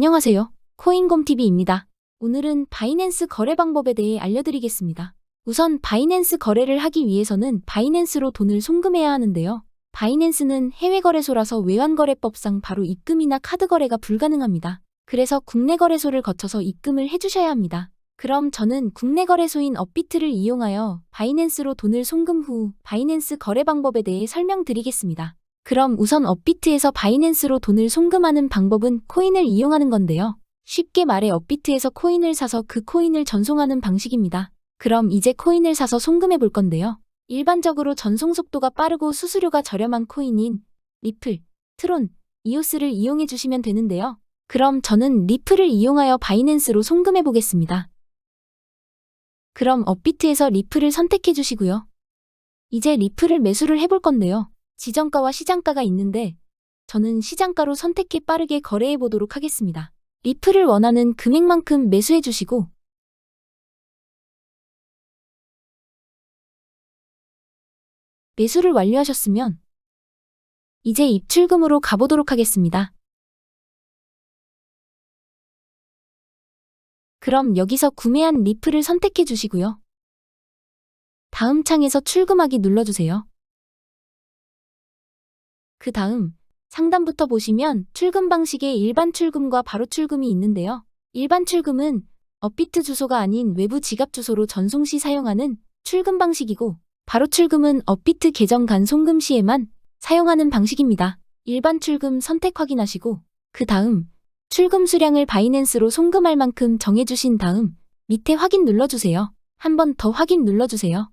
안녕하세요. 코인곰TV입니다. 오늘은 바이낸스 거래 방법에 대해 알려드리겠습니다. 우선 바이낸스 거래를 하기 위해서는 바이낸스로 돈을 송금해야 하는데요. 바이낸스는 해외 거래소라서 외환거래법상 바로 입금이나 카드 거래가 불가능합니다. 그래서 국내 거래소를 거쳐서 입금을 해주셔야 합니다. 그럼 저는 국내 거래소인 업비트를 이용하여 바이낸스로 돈을 송금 후 바이낸스 거래 방법에 대해 설명드리겠습니다. 그럼 우선 업비트에서 바이낸스로 돈을 송금하는 방법은 코인을 이용하는 건데요. 쉽게 말해 업비트에서 코인을 사서 그 코인을 전송하는 방식입니다. 그럼 이제 코인을 사서 송금해 볼 건데요. 일반적으로 전송 속도가 빠르고 수수료가 저렴한 코인인 리플, 트론, 이오스를 이용해 주시면 되는데요. 그럼 저는 리플을 이용하여 바이낸스로 송금해 보겠습니다. 그럼 업비트에서 리플을 선택해 주시고요. 이제 리플을 매수를 해볼 건데요. 지정가와 시장가가 있는데 저는 시장가로 선택해 빠르게 거래해 보도록 하겠습니다. 리플을 원하는 금액만큼 매수해 주시고 매수를 완료하셨으면 이제 입출금으로 가보도록 하겠습니다. 그럼 여기서 구매한 리플을 선택해 주시고요. 다음 창에서 출금하기 눌러주세요. 그 다음 상단부터 보시면 출금 방식의 일반 출금과 바로 출금이 있는데요. 일반 출금은 업비트 주소가 아닌 외부 지갑 주소로 전송 시 사용하는 출금 방식이고 바로 출금은 업비트 계정 간 송금 시에만 사용하는 방식입니다. 일반 출금 선택 확인하시고 그 다음 출금 수량을 바이낸스로 송금할 만큼 정해주신 다음 밑에 확인 눌러주세요. 한 번 더 확인 눌러주세요.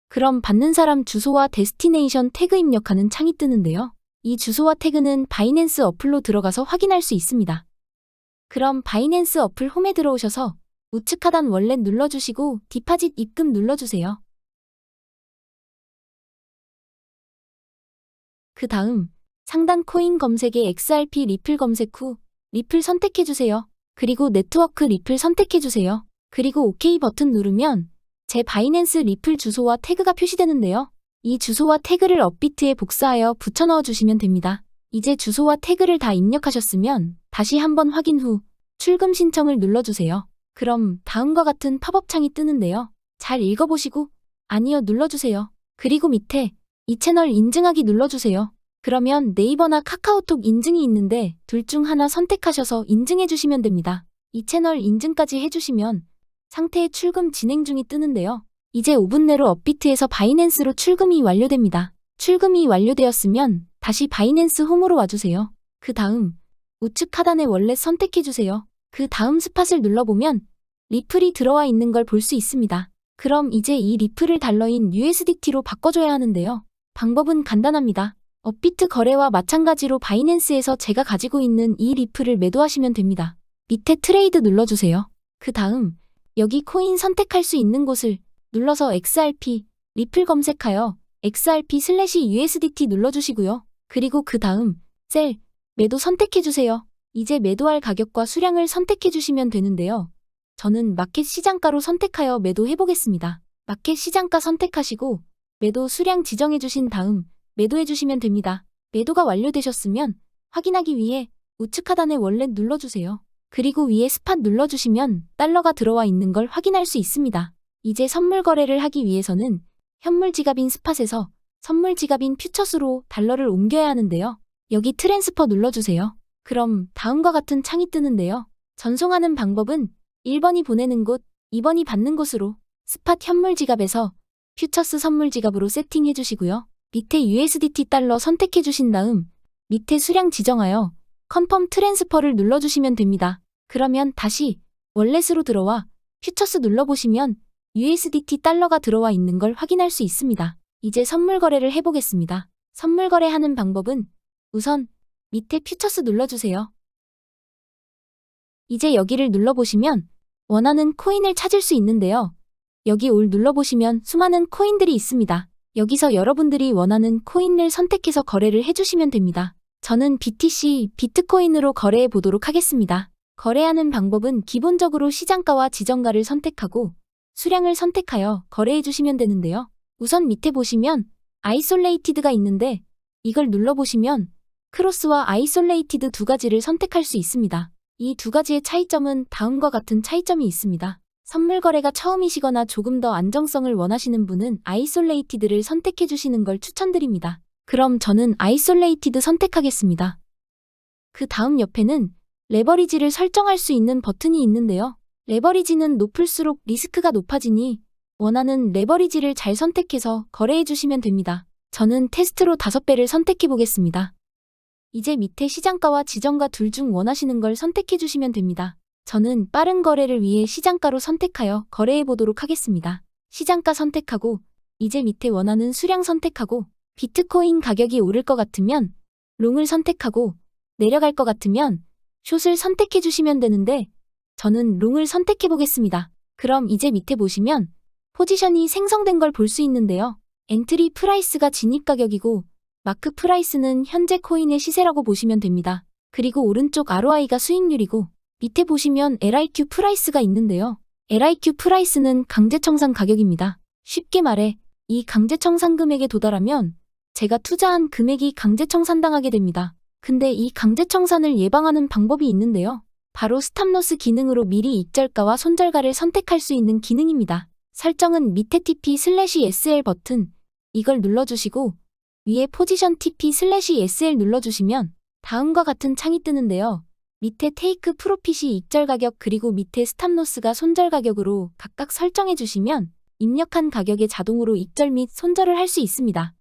그럼 받는 사람 주소와 데스티네이션 태그 입력하는 창이 뜨는데요. 이 주소와 태그는 바이낸스 어플로 들어가서 확인할 수 있습니다. 그럼 바이낸스 어플 홈에 들어오셔서 우측 하단 월렛 눌러주시고 디파짓 입금 눌러주세요. 그 다음 상단 코인 검색에 XRP 리플 검색 후 리플 선택해주세요. 그리고 네트워크 리플 선택해주세요. 그리고 OK 버튼 누르면 제 바이낸스 리플 주소와 태그가 표시되는데요. 이 주소와 태그를 업비트에 복사하여 붙여 넣어주시면 됩니다. 이제 주소와 태그를 다 입력하셨으면 다시 한번 확인 후 출금 신청을 눌러주세요. 그럼 다음과 같은 팝업 창이 뜨는데요. 잘 읽어보시고 아니요 눌러주세요. 그리고 밑에 이 채널 인증하기 눌러주세요. 그러면 네이버나 카카오톡 인증이 있는데 둘 중 하나 선택하셔서 인증해 주시면 됩니다. 이 채널 인증까지 해주시면 상태의 출금 진행 중이 뜨는데요. 이제 5분 내로 업비트에서 바이낸스로 출금이 완료됩니다. 출금이 완료되었으면 다시 바이낸스 홈으로 와주세요. 그 다음 우측 하단의 월렛 선택해주세요. 그 다음 스팟을 눌러보면 리플이 들어와 있는 걸 볼 수 있습니다. 그럼 이제 이 리플을 달러인 USDT로 바꿔줘야 하는데요. 방법은 간단합니다. 업비트 거래와 마찬가지로 바이낸스에서 제가 가지고 있는 이 리플을 매도하시면 됩니다. 밑에 트레이드 눌러주세요. 그 다음 여기 코인 선택할 수 있는 곳을 눌러서 XRP, 리플 검색하여 XRP/USDT 눌러주시고요. 그리고 그 다음 셀, 매도 선택해주세요. 이제 매도할 가격과 수량을 선택해주시면 되는데요. 저는 마켓 시장가로 선택하여 매도해보겠습니다. 마켓 시장가 선택하시고 매도 수량 지정해주신 다음 매도해주시면 됩니다. 매도가 완료되셨으면 확인하기 위해 우측 하단의 월렛 눌러주세요. 그리고 위에 스팟 눌러주시면 달러가 들어와 있는 걸 확인할 수 있습니다. 이제 선물 거래를 하기 위해서는 현물 지갑인 스팟에서 선물 지갑인 퓨처스로 달러를 옮겨야 하는데요. 여기 트랜스퍼 눌러주세요. 그럼 다음과 같은 창이 뜨는데요. 전송하는 방법은 1번이 보내는 곳, 2번이 받는 곳으로 스팟 현물 지갑에서 퓨처스 선물 지갑으로 세팅해 주시고요. 밑에 USDT 달러 선택해 주신 다음 밑에 수량 지정하여 컨펌 트랜스퍼를 눌러주시면 됩니다. 그러면 다시 월렛으로 들어와 퓨처스 눌러보시면 USDT 달러가 들어와 있는 걸 확인할 수 있습니다. 이제 선물 거래를 해보겠습니다. 선물 거래하는 방법은 우선 밑에 퓨처스 눌러주세요. 이제 여기를 눌러보시면 원하는 코인을 찾을 수 있는데요. 여기 올 눌러보시면 수많은 코인들이 있습니다. 여기서 여러분들이 원하는 코인을 선택해서 거래를 해주시면 됩니다. 저는 BTC, 비트코인으로 거래해 보도록 하겠습니다. 거래하는 방법은 기본적으로 시장가와 지정가를 선택하고 수량을 선택하여 거래해 주시면 되는데요. 우선 밑에 보시면 아이솔레이티드가 있는데 이걸 눌러보시면 크로스와 아이솔레이티드 두 가지를 선택할 수 있습니다. 이 두 가지의 차이점은 다음과 같은 차이점이 있습니다. 선물 거래가 처음이시거나 조금 더 안정성을 원하시는 분은 아이솔레이티드를 선택해 주시는 걸 추천드립니다. 그럼 저는 아이솔레이티드 선택하겠습니다. 그 다음 옆에는 레버리지를 설정할 수 있는 버튼이 있는데요. 레버리지는 높을수록 리스크가 높아지니 원하는 레버리지를 잘 선택해서 거래해 주시면 됩니다. 저는 테스트로 5배를 선택해 보겠습니다. 이제 밑에 시장가와 지정가 둘 중 원하시는 걸 선택해 주시면 됩니다. 저는 빠른 거래를 위해 시장가로 선택하여 거래해 보도록 하겠습니다. 시장가 선택하고 이제 밑에 원하는 수량 선택하고 비트코인 가격이 오를 것 같으면 롱을 선택하고 내려갈 것 같으면 숏을 선택해 주시면 되는데 저는 롱을 선택해 보겠습니다. 그럼 이제 밑에 보시면 포지션이 생성된 걸 볼 수 있는데요. 엔트리 프라이스가 진입 가격이고 마크 프라이스는 현재 코인의 시세라고 보시면 됩니다. 그리고 오른쪽 ROI가 수익률이고 밑에 보시면 LIQ 프라이스가 있는데요. LIQ 프라이스는 강제청산 가격입니다. 쉽게 말해 이 강제청산 금액에 도달하면 제가 투자한 금액이 강제청산당하게 됩니다. 근데 이 강제청산을 예방하는 방법이 있는데요. 바로 스탑로스 기능으로 미리 익절가와 손절가를 선택할 수 있는 기능입니다. 설정은 밑에 TP/SL 버튼 이걸 눌러주시고 위에 포지션 TP/SL 눌러주시면 다음과 같은 창이 뜨는데요. 밑에 테이크 프로핏이 익절 가격 그리고 밑에 스탑로스가 손절 가격으로 각각 설정해 주시면 입력한 가격에 자동으로 익절 및 손절을 할 수 있습니다.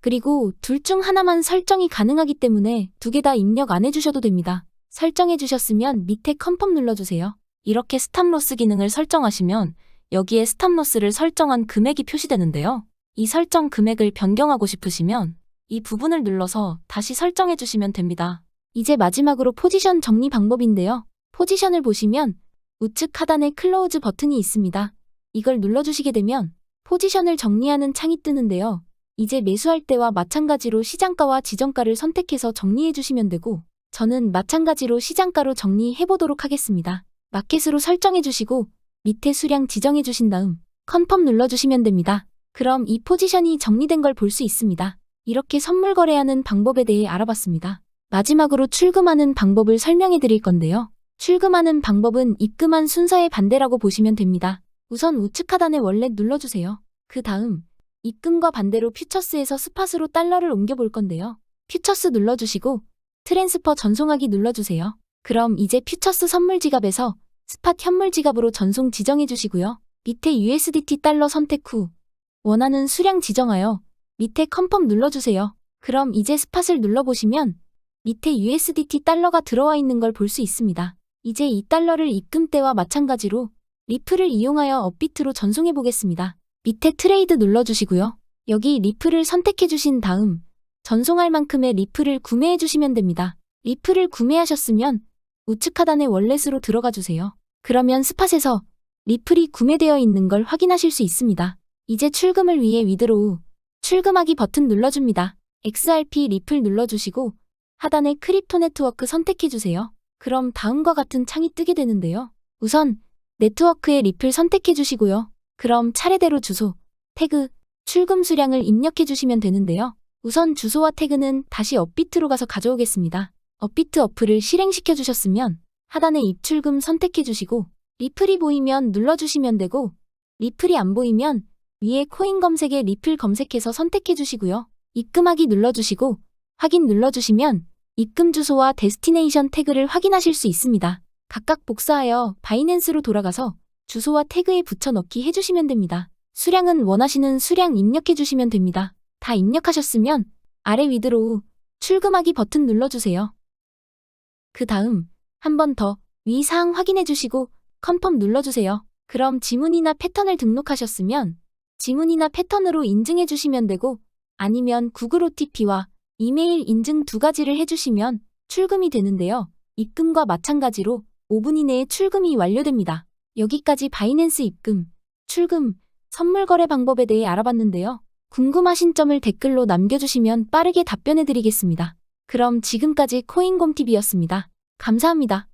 그리고 둘 중 하나만 설정이 가능하기 때문에 두 개 다 입력 안 해주셔도 됩니다. 설정해 주셨으면 밑에 컨펌 눌러주세요. 이렇게 스탑로스 기능을 설정하시면 여기에 스탑로스를 설정한 금액이 표시되는데요. 이 설정 금액을 변경하고 싶으시면 이 부분을 눌러서 다시 설정해 주시면 됩니다. 이제 마지막으로 포지션 정리 방법인데요. 포지션을 보시면 우측 하단에 클로우즈 버튼이 있습니다. 이걸 눌러주시게 되면 포지션을 정리하는 창이 뜨는데요. 이제 매수할 때와 마찬가지로 시장가와 지정가를 선택해서 정리해 주시면 되고 저는 마찬가지로 시장가로 정리해 보도록 하겠습니다. 마켓으로 설정해 주시고 밑에 수량 지정해 주신 다음 컨펌 눌러주시면 됩니다. 그럼 이 포지션이 정리된 걸 볼 수 있습니다. 이렇게 선물 거래하는 방법에 대해 알아봤습니다. 마지막으로 출금하는 방법을 설명해 드릴 건데요. 출금하는 방법은 입금한 순서의 반대라고 보시면 됩니다. 우선 우측 하단에 월렛 눌러주세요. 그 다음 입금과 반대로 퓨처스에서 스팟으로 달러를 옮겨 볼 건데요. 퓨처스 눌러주시고 트랜스퍼 전송하기 눌러주세요. 그럼 이제 퓨처스 선물 지갑에서 스팟 현물 지갑으로 전송 지정해 주시고요. 밑에 USDT 달러 선택 후 원하는 수량 지정하여 밑에 컨펌 눌러주세요. 그럼 이제 스팟을 눌러보시면 밑에 USDT 달러가 들어와 있는 걸 볼 수 있습니다. 이제 이 달러를 입금 때와 마찬가지로 리플을 이용하여 업비트로 전송해 보겠습니다. 밑에 트레이드 눌러주시고요. 여기 리플을 선택해 주신 다음 전송할 만큼의 리플을 구매해 주시면 됩니다. 리플을 구매하셨으면 우측 하단의 월렛으로 들어가 주세요. 그러면 스팟에서 리플이 구매되어 있는 걸 확인하실 수 있습니다. 이제 출금을 위해 위드로우, 출금하기 버튼 눌러줍니다. XRP 리플 눌러주시고 하단에 크립토 네트워크 선택해주세요. 그럼 다음과 같은 창이 뜨게 되는데요. 우선 네트워크의 리플 선택해주시고요. 그럼 차례대로 주소, 태그, 출금 수량을 입력해주시면 되는데요. 우선 주소와 태그는 다시 업비트로 가서 가져오겠습니다. 업비트 어플을 실행시켜주셨으면 하단에 입출금 선택해주시고 리플이 보이면 눌러주시면 되고 리플이 안 보이면 위에 코인 검색에 리플 검색해서 선택해주시고요. 입금하기 눌러주시고 확인 눌러주시면 입금 주소와 데스티네이션 태그를 확인하실 수 있습니다. 각각 복사하여 바이낸스로 돌아가서 주소와 태그에 붙여넣기 해주시면 됩니다. 수량은 원하시는 수량 입력해주시면 됩니다. 다 입력하셨으면 아래 위드로우, 출금하기 버튼 눌러주세요. 그 다음 한 번 더 위 사항 확인해주시고 컨펌 눌러주세요. 그럼 지문이나 패턴을 등록하셨으면 지문이나 패턴으로 인증해주시면 되고 아니면 구글 OTP와 이메일 인증 두 가지를 해주시면 출금이 되는데요. 입금과 마찬가지로 5분 이내에 출금이 완료됩니다. 여기까지 바이낸스 입금, 출금, 선물 거래 방법에 대해 알아봤는데요. 궁금하신 점을 댓글로 남겨주시면 빠르게 답변해드리겠습니다. 그럼 지금까지 코인곰TV였습니다. 감사합니다.